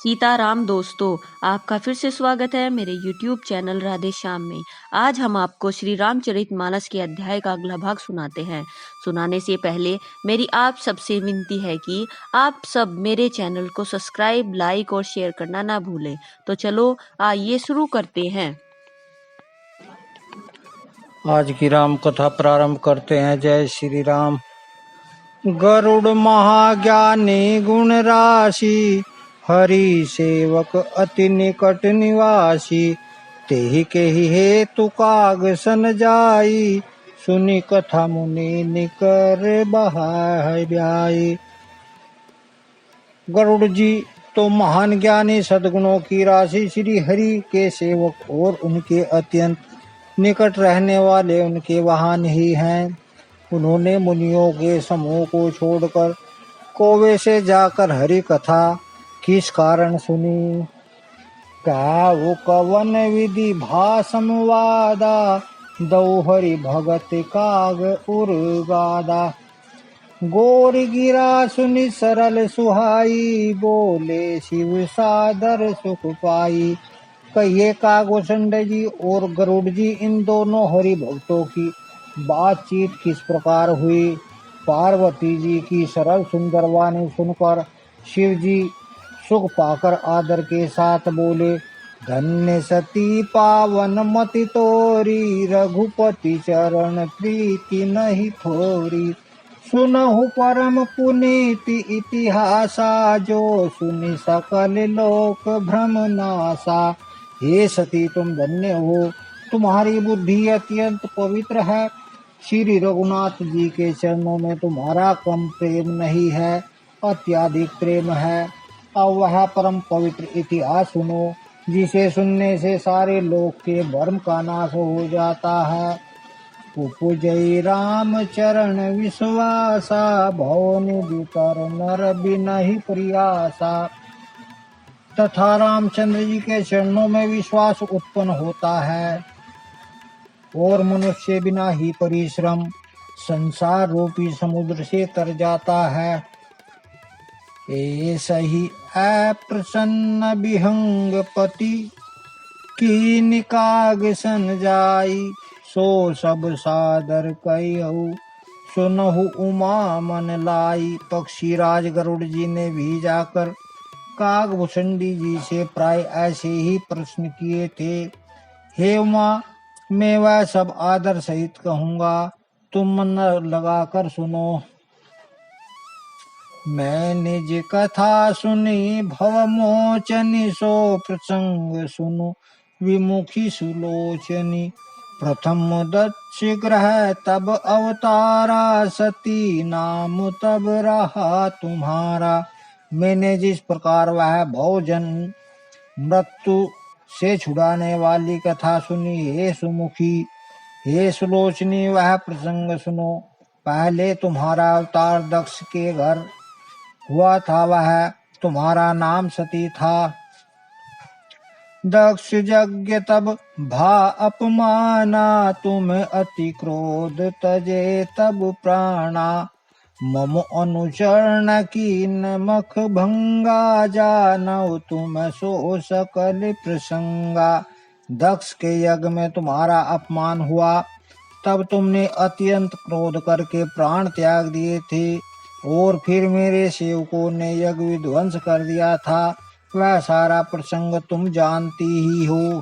सीताराम दोस्तों, आपका फिर से स्वागत है मेरे YouTube चैनल राधे श्याम में। आज हम आपको श्री रामचरितमानस के अध्याय का अगला भाग सुनाते हैं। सुनाने से पहले मेरी आप सबसे विनती है कि आप सब मेरे चैनल को सब्सक्राइब, लाइक और शेयर करना ना भूलें। तो चलो आइए शुरू करते हैं। आज की राम कथा प्रारंभ करते हैं। जय श्री राम। गरुड़ महाज्ञानी गुण राशि, हरि सेवक अति निकट निवासी। तेहि केहि हेतु काग सन जाई, सुनि कथा मुनि निकर बहाय ब्याई। गरुड़ जी तो महान ज्ञानी सद्गुणों की राशि श्री हरि के सेवक और उनके अत्यंत निकट रहने वाले उनके वाहन ही हैं। उन्होंने मुनियों के समूह को छोड़कर कोवे से जाकर हरि कथा किस कारण सुनी। क्या वो कवन विधि भा संवादा, दौ हरि भगत काग उर्गादा। गोर गिरा सुनि सरल सुहाई, बोले शिव सादर सुख पाई। कहिए कागभूषण जी और गरुड़ जी, इन दोनों हरि भक्तों की बातचीत किस प्रकार हुई। पार्वती जी की सरल सुंदर वाणी सुनकर शिव जी सुख पाकर आदर के साथ बोले, धन्य सती पावन मति तोरी, रघुपति चरण प्रीति नहीं थोरी। सुनहु परम पुनीति इतिहासा, जो सुनि सकल लोक भ्रम नासा। हे सती तुम धन्य हो, तुम्हारी बुद्धि अत्यंत पवित्र है। श्री रघुनाथ जी के चरणों में तुम्हारा कम प्रेम नहीं है, अत्याधिक प्रेम है। अब वह परम पवित्र इतिहास सुनो, जिसे सुनने से सारे लोक के भ्रम का नाश हो जाता है। उपजई राम चरण विश्वासा, भवनिधि कर नर बिनहि प्रयासा। तथा रामचंद्र जी के चरणों में विश्वास उत्पन्न होता है और मनुष्य बिना ही परिश्रम संसार रूपी समुद्र से तर जाता है। ऐसा ही अप्रसन्न विहंग पति, की निकाग सन जाई। सो सब सादर कयहु, सुनहु उमा मन लाई। पक्षी राज गरुड़ जी ने भी जाकर कागभूषणी जी से प्राय ऐसे ही प्रश्न किए थे। हे उमा, मैं वह सब आदर सहित कहूँगा, तुम मन लगाकर सुनो। मैं निज कथा सुनी भव मोचनी, सो प्रसंग सुनो विमुखी सुलोचनी। प्रथम दक्ष ग्रह तब अवतारा, सती नाम तब रहा तुम्हारा। मैंने जिस प्रकार वह भवजन मृत्यु से छुड़ाने वाली कथा सुनी, हे सुमुखी हे सुलोचनी, वह प्रसंग सुनो। पहले तुम्हारा अवतार दक्ष के घर हुआ था, वह तुम्हारा नाम सती था। दक्ष यज्ञ तब भा अपमाना, तुम अति क्रोध तजे तब प्राणा। मम अनुचरण कीन मख भंगा, जानौ तुम सो सकल प्रसंगा। दक्ष के यज्ञ में तुम्हारा अपमान हुआ, तब तुमने अत्यंत क्रोध करके प्राण त्याग दिए थे और फिर मेरे सेवकों ने यज्ञ विध्वंस कर दिया था। वह सारा प्रसंग तुम जानती ही हो।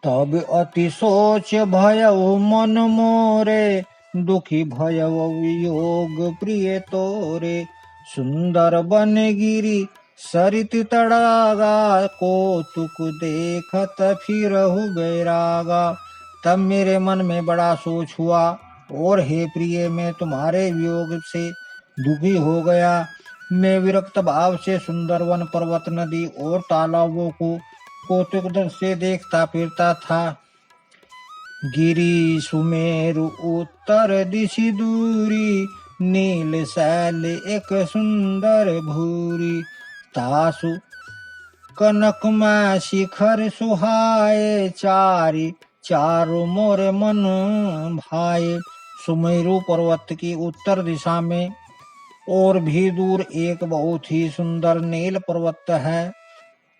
तब अति सोच भयउ मन मोरे, दुखी भयउ वियोग प्रिय तोरे। सुंदर बन गिरी सरित तड़ागा, कौतुक देखत फिरहु बैरागा। तब मेरे मन में बड़ा सोच हुआ और हे प्रिय, मैं तुम्हारे वियोग से दुखी हो गया। मैं विरक्त भाव से सुंदर वन, पर्वत, नदी और तालाबों को कौतुक दृष्टि से देखता फिरता था। गिरी सुमेरु उत्तर दिशि दूरी, नील शैल एक सुंदर भूरी। तासु कनकमय शिखर सुहाए, चारि चारों मोर मन भाए। सुमेरु पर्वत की उत्तर दिशा में और भी दूर एक बहुत ही सुंदर नील पर्वत है।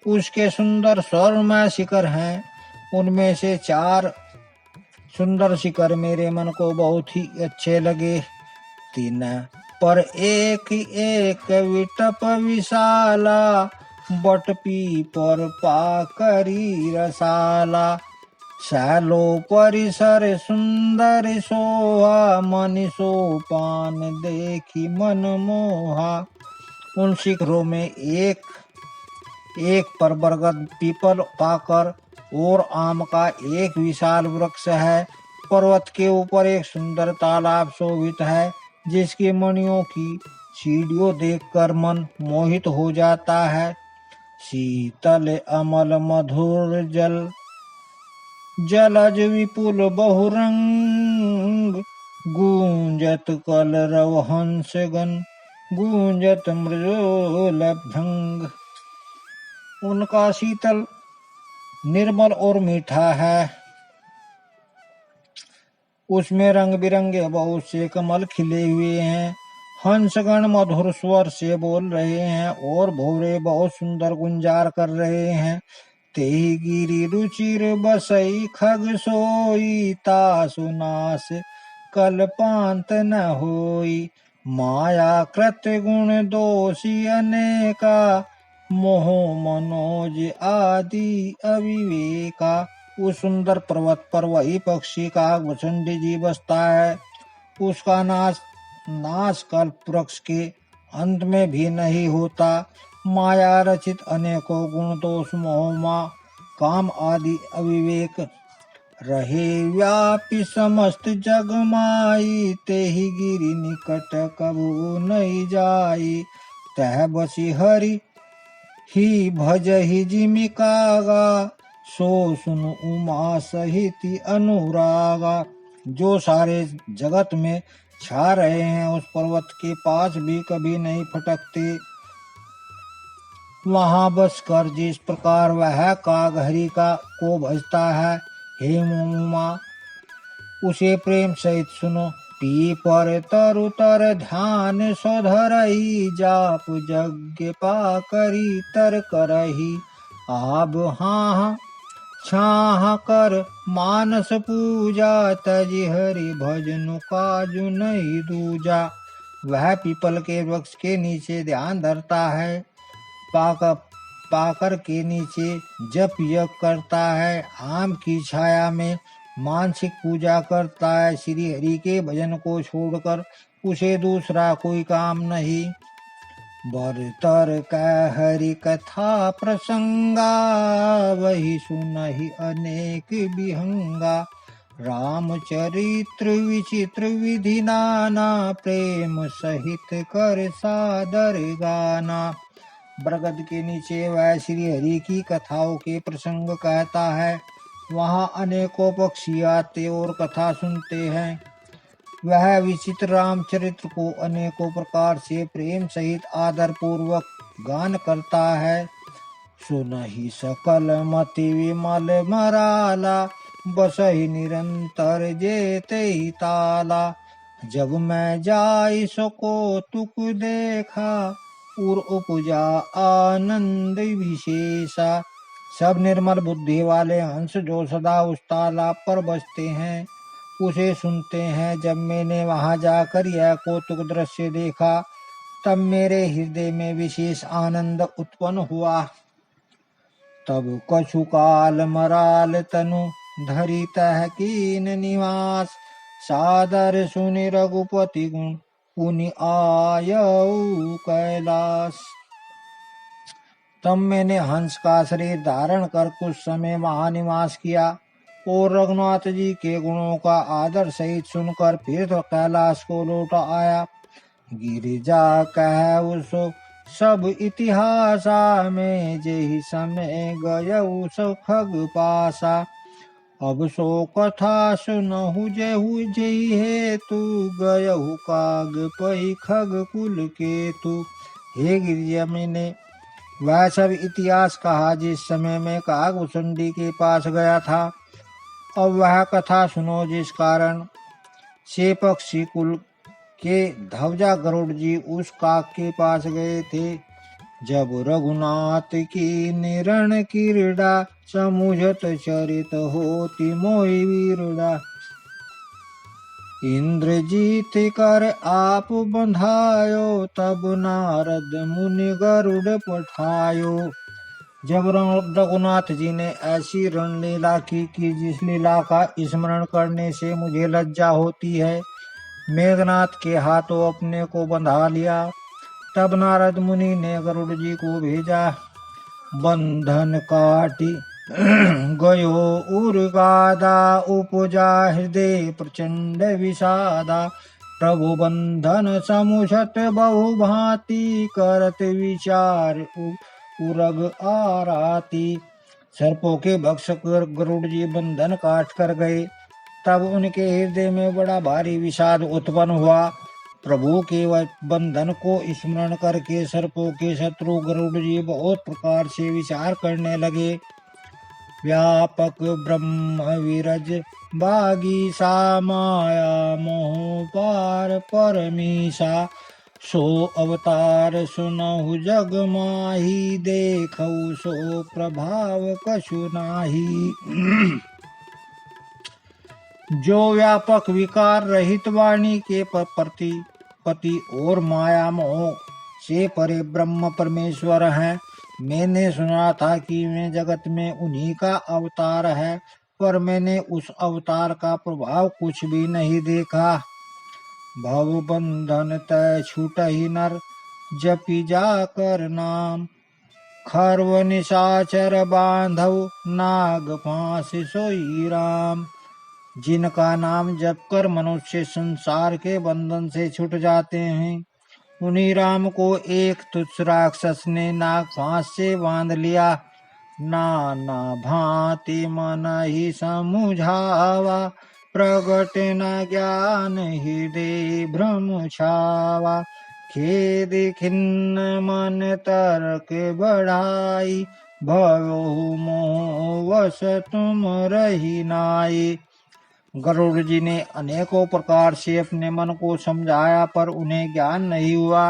उसके सुंदर स्वर्णमय शिखर हैं। उनमें से 4 सुंदर शिखर मेरे मन को बहुत ही अच्छे लगे। 3 पर एक एक विटप विशाला, बट पीपर पाकरी रसाला। शैलो परिसर सुंदर सोहा, मनि सोपान देखी मन मोहा। उन शिखरों में एक एक पर बरगद, पीपल, पाकर और आम का एक विशाल वृक्ष है। पर्वत के ऊपर एक सुंदर तालाब शोभित है, जिसकी मणियों की सीढ़ियों देखकर मन मोहित हो जाता है। शीतल अमल मधुर जल, जलज विपुल बहुरंग। गूंजत कलरव हंसगन, गूंजत मृदुल भृंग। उनका शीतल निर्मल और मीठा है। उसमें रंग बिरंगे बहुत से कमल खिले हुए हैं। हंसगण मधुर स्वर से बोल रहे हैं और भौरे बहुत सुंदर गुंजार कर रहे हैं। तेहि गिरि रुचिर बसई खग सोई, तासु नास कल्पांत न होई। माया कृत गुण दोषी अनेका, मोह मनोज आदि अविवेका। उस सुंदर पर्वत पर वही पक्षी काकभुसुंडी जी बसता है। उसका नाश कल्प वृक्ष के अंत में भी नहीं होता। माया रचित अनेकों गुण दोष, मोह काम आदि अविवेक रहे व्यापी समस्त जग माई। तेहि गिरि निकट कबू नहीं जाई, तह बसी हरि ही भजहि जिमि कागा। सो सुन उमा सहित अनुरागा। जो सारे जगत में छा रहे हैं, उस पर्वत के पास भी कभी नहीं फटकते। वहां बसकर जिस प्रकार वह काग हरि को भजता है, हे उमा, उसे प्रेम सहित सुनो। पीपर तरु तर ध्यान सोधरही, जाप यज्ञ पाकरी तर करही। आब हाँ छाह कर मानस पूजा, तजि हरि भजनु काजु नहीं दूजा। वह पीपल के वृक्ष के नीचे ध्यान धरता है, पाकर के नीचे जप यज्ञ करता है, आम की छाया में मानसिक पूजा करता है। श्री हरि के भजन को छोड़कर उसे दूसरा कोई काम नहीं। बरतर कह हरि कथा प्रसंगा, वही सुनहि अनेक विहंगा। रामचरित्र विचित्र विधि नाना, प्रेम सहित कर सादर गाना। बरगद के नीचे वह श्री हरि की कथाओं के प्रसंग कहता है। वहाँ अनेकों पक्षी आते और कथा सुनते हैं। वह विचित्र रामचरित्र को अनेकों प्रकार से प्रेम सहित आदर पूर्वक गान करता है। सुनहि सकल मति विमल मराला, बसहि निरंतर जेते ही ताला। जब मैं जाई सो कौतुक देखा, उर उपजा आनंद विशेषा। सब निर्मल बुद्धि वाले हंस जो सदा उस तालाब पर बसते हैं, उसे सुनते हैं। जब मैंने वहां जाकर यह कौतुक दृश्य देखा, तब मेरे हृदय में विशेष आनंद उत्पन्न हुआ। तब कछु काल मराल तनु धरि तह कीन निवास, सादर सुनि रघुपति गुण पुनि आयऊ कैलाश। तब मैंने हंस का शरीर धारण कर कुछ समय वहां निवास किया और रघुनाथ जी के गुणों का आदर सहित सुनकर फिर तो कैलाश को लौट आया। गिरिजा कह उस सब इतिहासा में, जेहि समय गयऊ सो खग पासा। अब सो कथा सुनहु जेहु जेहि हेतु, गयहु काग पहि खग कुल केतु। हे गिरिजा, मैंने वह सब इतिहास कहा जिस समय में काकभुसुंडी के पास गया था। अब वह कथा सुनो जिस कारण से पक्षी कुल कि धवजा गरुड़ जी उस काक के पास गए थे। जब रघुनाथ की निरण क्रीड़ा, समुझत चरित होती मोहि वीरड़ा। इंद्रजीत कर आप बंधायो, तब नारद मुनि गरुड़ पठायो। जब रघुनाथ जी ने ऐसी रणलीला की कि जिस लीला का स्मरण करने से मुझे लज्जा होती है, मेघनाथ के हाथों अपने को बंधा लिया। तब नारद मुनि ने गरुड़ जी को भेजा। बंधन काटी गयो उर्गादा, उपजा हृदय प्रचंड विषादा। प्रभु बंधन समुझत बहु भांति, करत विचार उरग आराती। सर्पों के भक्षक गरुड़ जी बंधन काट कर गए। तब उनके हृदय में बड़ा भारी विषाद उत्पन्न हुआ। प्रभु के बंधन को स्मरण करके सर्पों के शत्रु गरुड़ जी बहुत प्रकार से विचार करने लगे। व्यापक ब्रह्म विरज बागीसा, माया मोह पार परमीसा। सो अवतार सुनहु जग माही, देखऊ सो प्रभाव कछु नाही। जो व्यापक विकार रहित वाणी के पति और माया मोह से परे ब्रह्म परमेश्वर हैं। मैंने सुना था कि वे जगत में उन्हीं का अवतार है, पर मैंने उस अवतार का प्रभाव कुछ भी नहीं देखा। भव बंधन तय छूटहि नर, जपि जाकर नाम। खर्व निशाचर बांधव, नाग फांस सोई राम। जिनका नाम जप कर मनुष्य संसार के बंधन से छूट जाते हैं, उन्हीं राम को एक तुच्छ राक्षस ने नाग फांस से बांध लिया। नाना भांति मन ही समुझावा, प्रगट न ज्ञान हृदय भ्रम छावा। खेद खिन्न मन तर्क बढ़ाई, भयो मोह वश तुम रही नाई। गरुड़ जी ने अनेकों प्रकार से अपने मन को समझाया, पर उन्हें ज्ञान नहीं हुआ।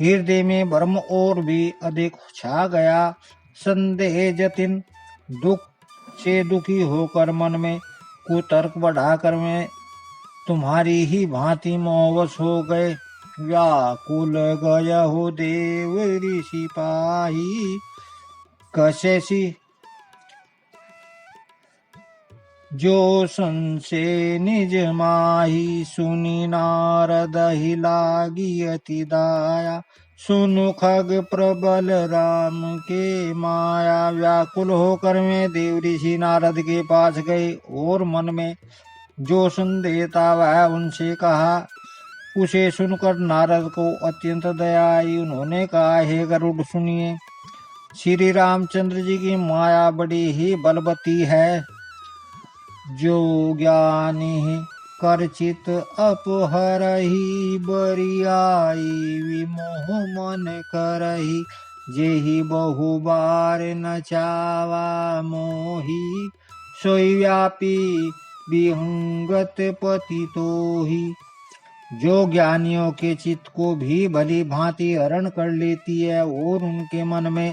हृदय में भ्रम और भी अधिक छा गया। संदेह जतिन दुख से दुखी होकर मन में कुतर्क बढ़ाकर मैं तुम्हारी ही भांति मोहवश हो गए। व्याकुल गय हो देव ऋषि पाही, कशेषी जो संशय निज माही। सुनी नारद ही लागी अति दाया, सुनु खग प्रबल राम के माया। व्याकुल होकर मैं देव ऋषि नारद के पास गए और मन में जो संदेह था वह उनसे कहा। उसे सुनकर नारद को अत्यंत दया आई। उन्होंने कहा, हे गरुड़ सुनिए, श्री रामचंद्र जी की माया बड़ी ही बलवती है। जो ज्ञानी कर चित अपहरही, बरियाई विमोह मन करही। जेहि बहु बार नचावा मोही, सोई व्यापी विहंगत पति तोही। जो ज्ञानियों के चित्त को भी भली भांति हरण कर लेती है और उनके मन में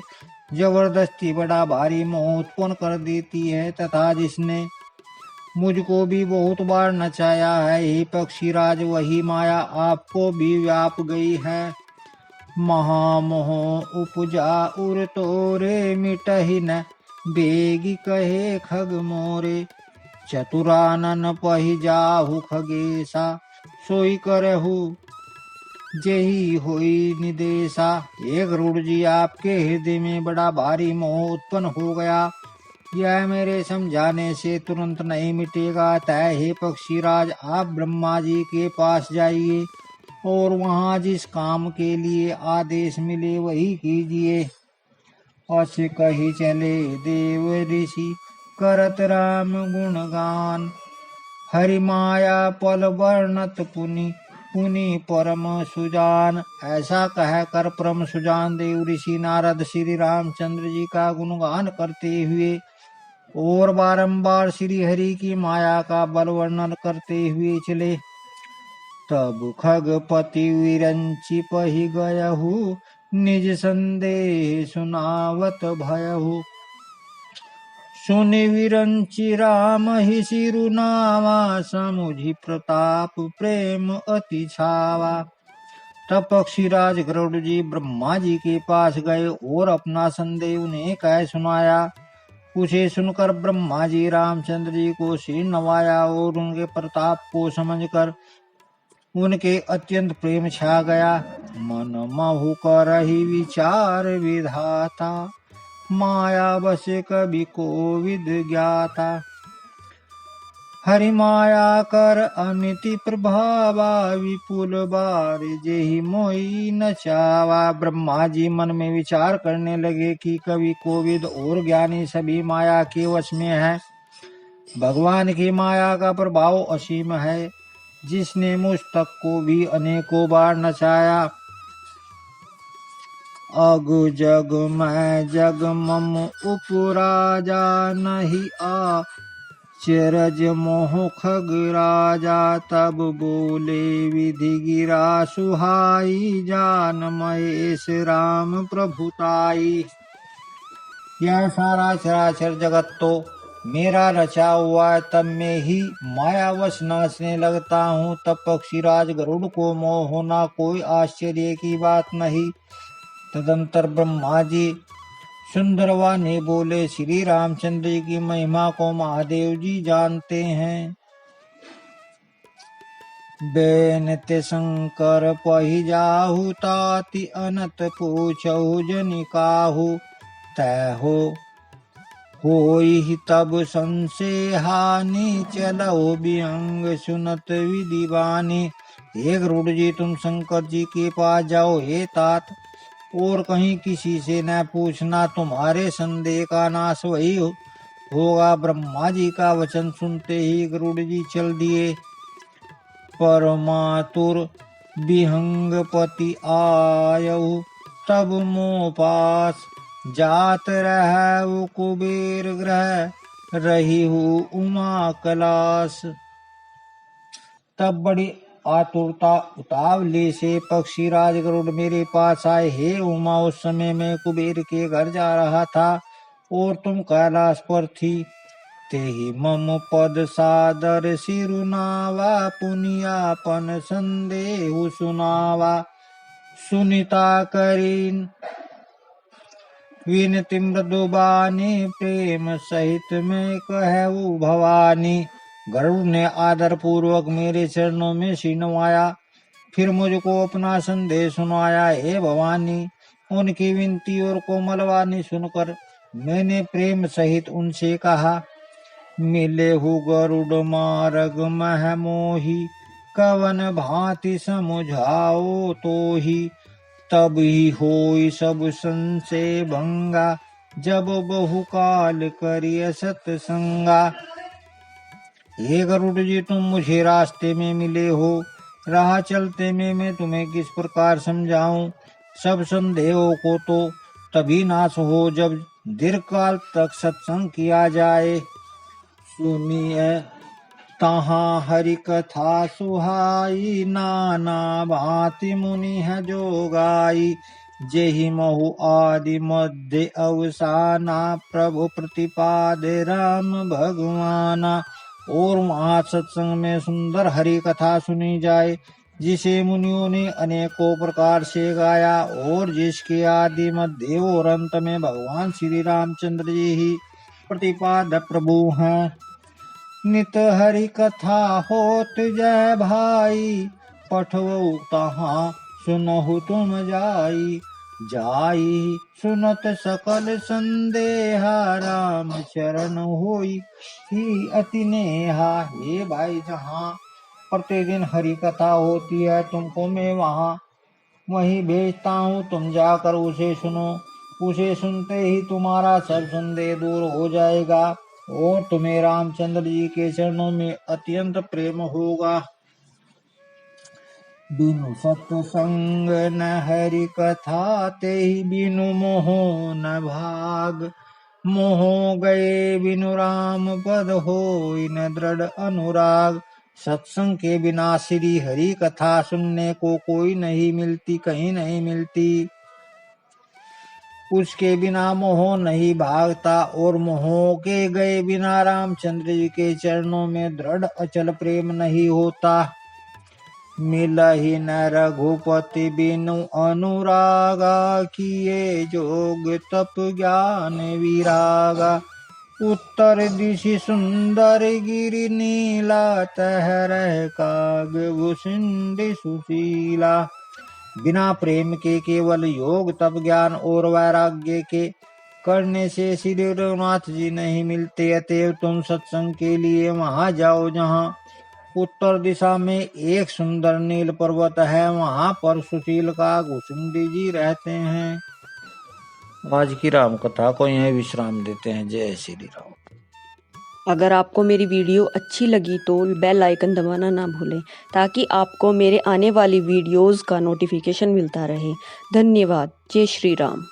जबरदस्ती बड़ा भारी मोह उत्पन्न कर देती है, तथा जिसने मुझको भी बहुत बार नचाया है, हे पक्षीराज, वही माया आपको भी व्याप गई है। महामोह उपजा उर तोरे, मिटहि न बेगी कहे खग मोरे। चतुरानन पहि जाहु खगेसा, सोई करहु जेहि होई निदेशा। हे गरुड़ जी, आपके हृदय में बड़ा भारी मोह उत्पन्न हो गया, यह मेरे समझाने से तुरंत नहीं मिटेगा। अतः हे पक्षीराज, आप ब्रह्मा जी के पास जाइए और वहाँ जिस काम के लिए आदेश मिले वही कीजिए। अस कही चले देव ऋषि, करत राम गुणगान। हरि माया पल वर्णत पुनि, पुनि परम सुजान। ऐसा कह कर परम सुजान देव ऋषि नारद श्री रामचंद्र जी का गुणगान करते हुए और बारंबार श्री हरि की माया का बल वर्णन करते हुए चले। तब खगपति विरंचि पहि गयहु, निज संदेह सुनावत भयहु। सुनि विरंचि राम ही सिरुनावा, समुझि प्रताप प्रेम अति छावा। तब पक्षीराज गरुड़ जी ब्रह्मा जी के पास गए और अपना संदेह उन्हें कह सुनाया। उसे सुनकर ब्रह्मा जी रामचंद्र जी को सिर नवाया और उनके प्रताप को समझकर उनके अत्यंत प्रेम छा गया। मन महु करहि विचार विधाता, माया बस कवि कोविद ज्ञाता। हरि माया कर अमिति प्रभावा, विपुल बार जेहि मोहि न चावा। ब्रह्मा जी मन में विचार करने लगे कि कवि कोविद और ज्ञानी सभी माया के वश में है। भगवान की माया का प्रभाव असीम है, जिसने मुझ तक को भी अनेकों बार नचाया। अगु जग मैं जग मम उपराजा, नहीं आ चरज मोह खग राजा। तब बोले विधि गिरा सुहाई, जान महेश राम प्रभुताई। यह सारा चराचर जगत तो मेरा रचा हुआ है, तब मैं ही मायावश नाचने लगता हूँ। तब पक्षीराज गरुड़ को मोह होना कोई आश्चर्य की बात नहीं। तदंतर ब्रह्मा जी सुंदरवाणी बोले, श्री रामचंद्र जी की महिमा को महादेव जी जानते हैं। बेनते शंकर पहि जाहु, ताति अनत पूछहु जनि काहू। तै होई तब संशय हानि, चलऊ विहंग सुनत विधि बानी। हे गरुड़ जी, तुम शंकर जी के पास जाओ। हे तात, और कहीं किसी से न पूछना, तुम्हारे संदेह का नाश वही होगा। ब्रह्मा जी का वचन सुनते ही गरुड़ जी चल दिए। परमातुर विहंगपति आयऊ, तब मोह पास जात रहु कुबेर ग्रह, रही हूँ उमा कलास। तब बड़ी आतुरता उतावले से पक्षीराज गरुड़ मेरे पास आए। हे उमा, उस समय मैं कुबेर के घर जा रहा था और तुम कैलाश पर थी। तेहि मम पद सादर सिरुनावा, पुनियापन संदेहु सुनावा। सुनिता करीन विनति मृदु बानी, प्रेम सहित में कहू भवानी। गरुड़ ने आदर पूर्वक मेरे चरणों में सिर नवाया, फिर मुझको अपना संदेश सुनाया। हे भवानी, उनकी विनती और कोमल वाणी सुनकर मैंने प्रेम सहित उनसे कहा। मिले हु गरुड़ मार्ग मह मोही, कवन भांति समुझाओ तो ही। तब ही होई सब संशय भंगा, जब बहुकाल करिय सत्संगा। हे गरुड़ जी, तुम मुझे रास्ते में मिले हो, राह चलते में मैं तुम्हें किस प्रकार समझाऊं। सब संदेहों को तो तभी नाश हो जब दीर्घकाल तक सत्संग किया जाए। सुनिए तहाँ हरि कथा सुहाई, नाना भांति मुनि है जो गाई। जेहि महु आदि मध्य अवसाना, प्रभु प्रतिपाद राम भगवाना। और महासत्संग में सुंदर हरि कथा सुनी जाए, जिसे मुनियों ने अनेकों प्रकार से गाया और जिसके आदि मध्य और अंत में भगवान श्री रामचंद्र जी ही प्रतिपाद प्रभु हैं। नित हरि कथा होत जय भाई, पठवऊ तहाँ सुनहु तुम जाई। जाई सुनत सकल संदेहा, राम चरण होई ही अति नेहा। हे भाई, जहाँ प्रतिदिन हरि कथा होती है, तुमको मैं वहीं भेजता हूँ, तुम जाकर उसे सुनो। उसे सुनते ही तुम्हारा सब संदेह दूर हो जाएगा और तुम्हें रामचंद्र जी के चरणों में अत्यंत प्रेम होगा। बिनु सत्संग न हरि कथा, तेहि बिनु मोह न भाग। मोह गए बिनु राम पद होई न दृढ़ अनुराग। सत्संग के बिना श्री हरि कथा सुनने को कोई नहीं मिलती, कहीं नहीं मिलती। उसके बिना मोह नहीं भागता और मोह के गए बिना रामचंद्र जी के चरणों में दृढ़ अचल प्रेम नहीं होता। मिलहि न रघुपति बिनु अनुरागा, किए जोग तप ज्ञान विरागा। उत्तर दिशि सुंदर गिरि नीला, तहरह काग सुशीला। बिना प्रेम के केवल योग तप ज्ञान और वैराग्य के करने से श्री रघुनाथ जी नहीं मिलते। अतएव तुम सत्संग के लिए वहां जाओ जहां उत्तर दिशा में एक सुंदर नील पर्वत है, वहां पर सुशील काग भुसुंडी जी रहते हैं। आज की राम कथा को यहीं विश्राम देते हैं। जय श्री राम। अगर आपको मेरी वीडियो अच्छी लगी तो बेल आइकन दबाना ना भूलें ताकि आपको मेरे आने वाली वीडियोस का नोटिफिकेशन मिलता रहे। धन्यवाद। जय श्री राम।